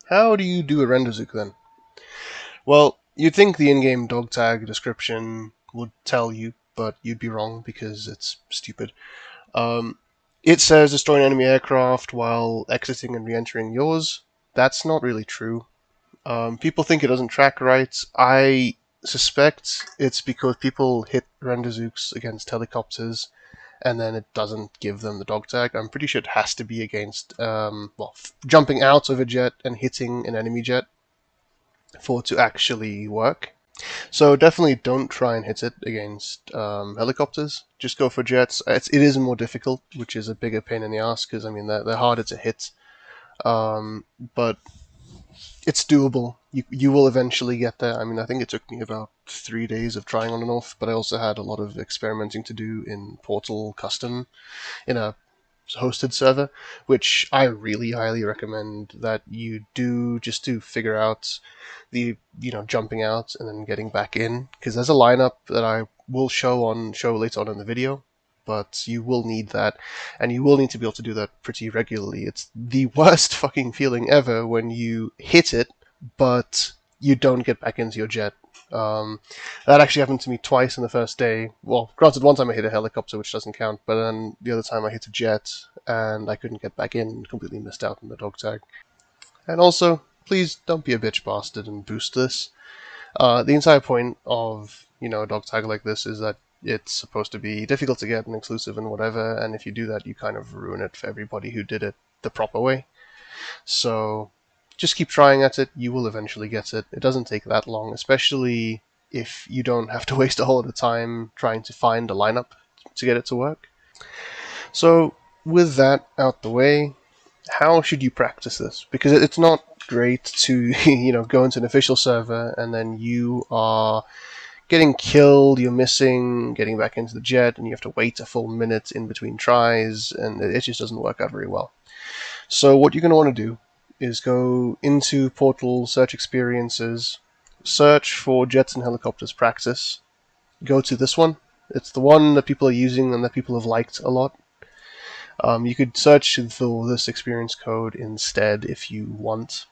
How do you do a Rendezook then? Well, you'd think the in-game dog tag description would tell you, but you'd be wrong because it's stupid. It says destroy an enemy aircraft while exiting and re-entering yours. That's not really true. People think it doesn't track right. I suspect it's because people hit Rendezooks against helicopters and then it doesn't give them the dog tag. I'm pretty sure it has to be against, jumping out of a jet and hitting an enemy jet for it to actually work. So definitely don't try and hit it against helicopters. Just go for jets. It is more difficult, which is a bigger pain in the ass because I mean they're harder to hit, but it's doable. You will eventually get there. I mean, I think it took me about 3 days of trying on and off, but I also had a lot of experimenting to do in Portal Custom in a hosted server, which I really highly recommend that you do just to figure out the jumping out and then getting back in, because there's a lineup that I will show later on in the video, but you will need that, and you will need to be able to do that pretty regularly. It's the worst fucking feeling ever when you hit it, but you don't get back into your jet. That actually happened to me twice in the first day. Well, granted, one time I hit a helicopter, which doesn't count, but then the other time I hit a jet, and I couldn't get back in, and completely missed out on the dog tag. And also, please don't be a bitch bastard and boost this. The entire point of, a dog tag like this is that it's supposed to be difficult to get and exclusive and whatever, and if you do that, you kind of ruin it for everybody who did it the proper way. So just keep trying at it, you will eventually get it. It doesn't take that long, especially if you don't have to waste a whole lot of time trying to find a lineup to get it to work. So with that out the way, how should you practice this? Because it's not great to go into an official server and then you are getting killed, you're missing, getting back into the jet, and you have to wait a full minute in between tries, and it just doesn't work out very well. So what you're going to want to do is go into Portal, search experiences, search for jets and helicopters practice, go to this one. It's the one that people are using and that people have liked a lot. You could search for this experience code instead if you want.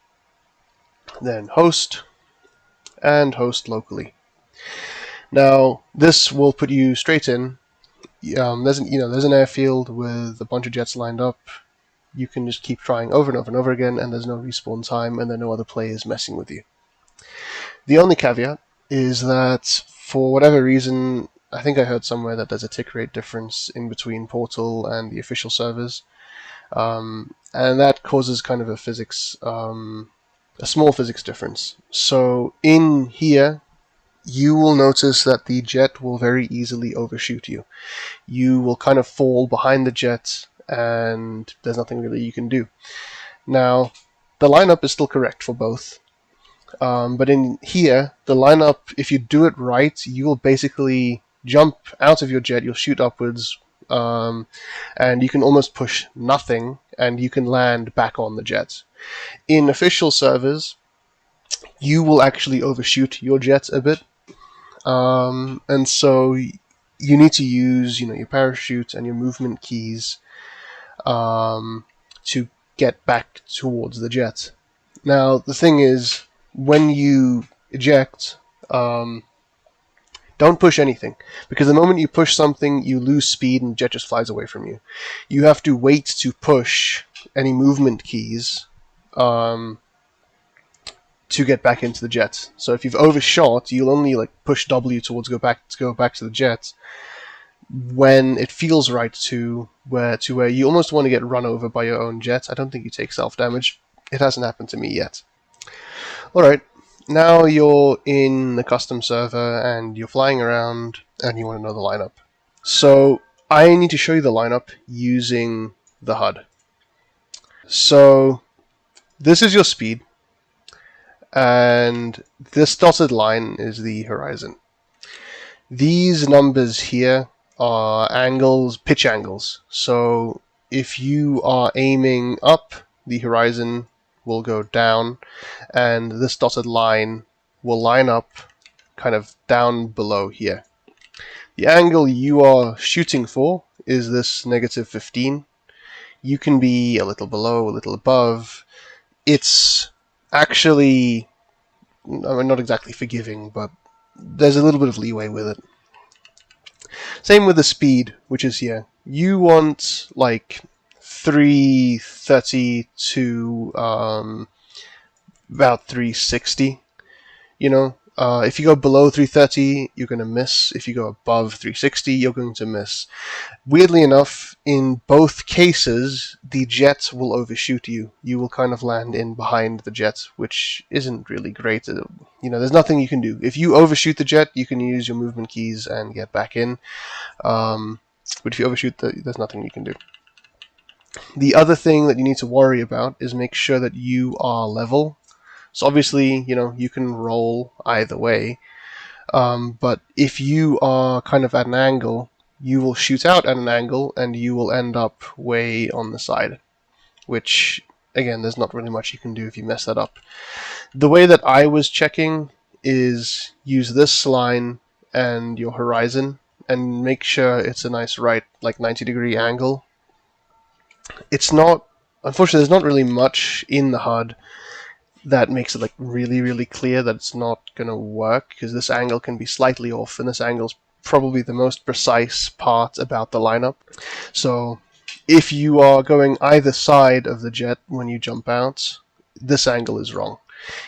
Then host, and host locally. Now this will put you straight in. There's an airfield with a bunch of jets lined up. You can just keep trying over and over and over again, and there's no respawn time, and there are no other players messing with you. The only caveat is that for whatever reason, I think I heard somewhere that there's a tick rate difference in between Portal and the official servers, and that causes kind of a small physics difference. So in here, you will notice that the jet will very easily overshoot you. You will kind of fall behind the jet, and there's nothing really you can do. Now, the lineup is still correct for both. But in here, the lineup, if you do it right, you will basically jump out of your jet, you'll shoot upwards, and you can almost push nothing, and you can land back on the jet. In official servers, you will actually overshoot your jet a bit, and so you need to use your parachute and your movement keys to get back towards the jet. Now, the thing is, when you eject, don't push anything, because the moment you push something, you lose speed and the jet just flies away from you. You have to wait to push any movement keys to get back into the jet. So if you've overshot, you'll only push W towards go back to the jet when it feels right to where you almost want to get run over by your own jet. I don't think you take self-damage. It hasn't happened to me yet. Alright, now you're in the custom server and you're flying around and you want to know the lineup. So I need to show you the lineup using the HUD. So this is your speed, and this dotted line is the horizon. These numbers here are angles, pitch angles. So if you are aiming up, the horizon will go down, and this dotted line will line up kind of down below here. The angle you are shooting for is this -15. You can be a little below, a little above. It's actually, I mean, not exactly forgiving, but there's a little bit of leeway with it. Same with the speed, which is here. You want like 330 to about 360. You know, if you go below 330, you're going to miss. If you go above 360, you're going to miss. Weirdly enough, in both cases, the jet will overshoot you. You will kind of land in behind the jet, which isn't really great. You know, there's nothing you can do. If you overshoot the jet, you can use your movement keys and get back in. But if you overshoot, there's nothing you can do. The other thing that you need to worry about is make sure that you are level. So obviously, you know, you can roll either way. But if you are kind of at an angle, you will shoot out at an angle and you will end up way on the side, which, again, there's not really much you can do if you mess that up. The way that I was checking is use this line and your horizon and make sure it's a nice right, like 90-degree angle. It's not, unfortunately, there's not really much in the HUD that makes it like really clear that it's not going to work, because this angle can be slightly off, and this angle is probably the most precise part about the lineup. So if you are going either side of the jet when you jump out, this angle is wrong.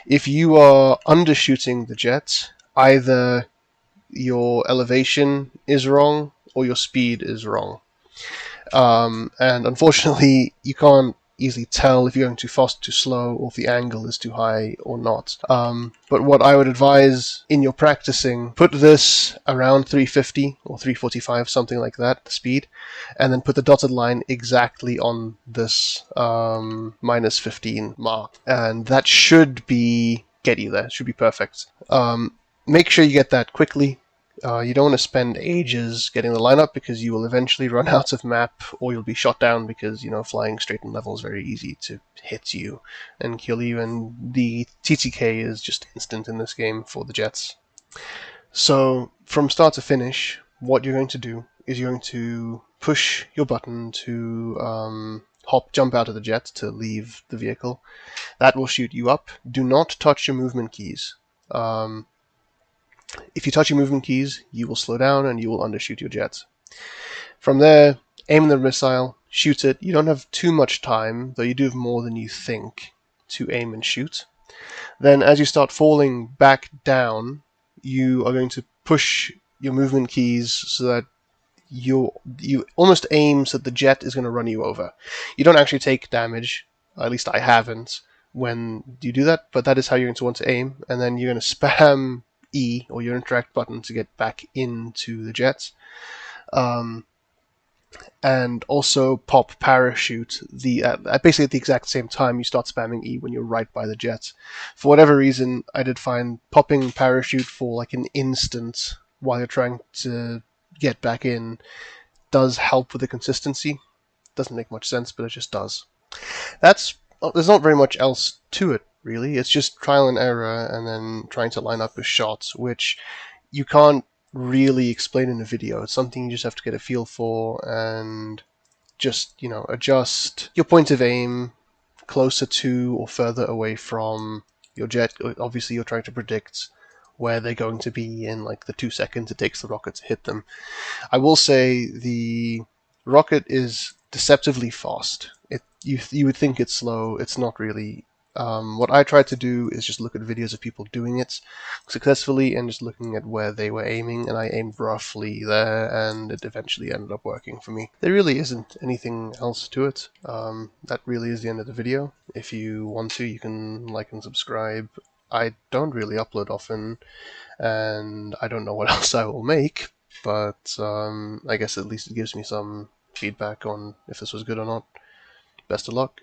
If you are undershooting the jet, either your elevation is wrong or your speed is wrong. And unfortunately, you can't easily tell if you're going too fast, too slow, or if the angle is too high or not. But what I would advise in your practicing, put this around 350 or 345, something like that, the speed, and then put the dotted line exactly on this minus 15 mark. And that should get you there. It should be perfect. Make sure you get that quickly. You don't want to spend ages getting the lineup, because you will eventually run out of map, or you'll be shot down, because, you know, flying straight and level is very easy to hit you and kill you, and the TTK is just instant in this game for the jets. So from start to finish, what you're going to do is you're going to push your button to jump out of the jet to leave the vehicle. That will shoot you up. Do not touch your movement keys. If you touch your movement keys, you will slow down and you will undershoot your jet. From there, aim the missile, shoot it. You don't have too much time, though you do have more than you think to aim and shoot. Then as you start falling back down, you are going to push your movement keys so that you almost aim so that the jet is going to run you over. You don't actually take damage, at least I haven't, when you do that, but that is how you're going to want to aim, and then you're going to spam E, or your interact button, to get back into the jets. And also pop parachute basically at the exact same time you start spamming E when you're right by the jets. For whatever reason, I did find popping parachute for like an instant while you're trying to get back in does help with the consistency. Doesn't make much sense, but it just does. There's not very much else to it, really. It's just trial and error, and then trying to line up with shots, which you can't really explain in a video. It's something you just have to get a feel for, and just, you know, adjust your point of aim closer to or further away from your jet. Obviously, you're trying to predict where they're going to be in like the 2 seconds it takes the rocket to hit them. I will say the rocket is deceptively fast. You would think it's slow. It's not really. What I tried to do is just look at videos of people doing it successfully and just looking at where they were aiming, and I aimed roughly there, and it eventually ended up working for me. There really isn't anything else to it. That really is the end of the video. If you want to, you can like and subscribe. I don't really upload often, and I don't know what else I will make, but I guess at least it gives me some feedback on if this was good or not. Best of luck.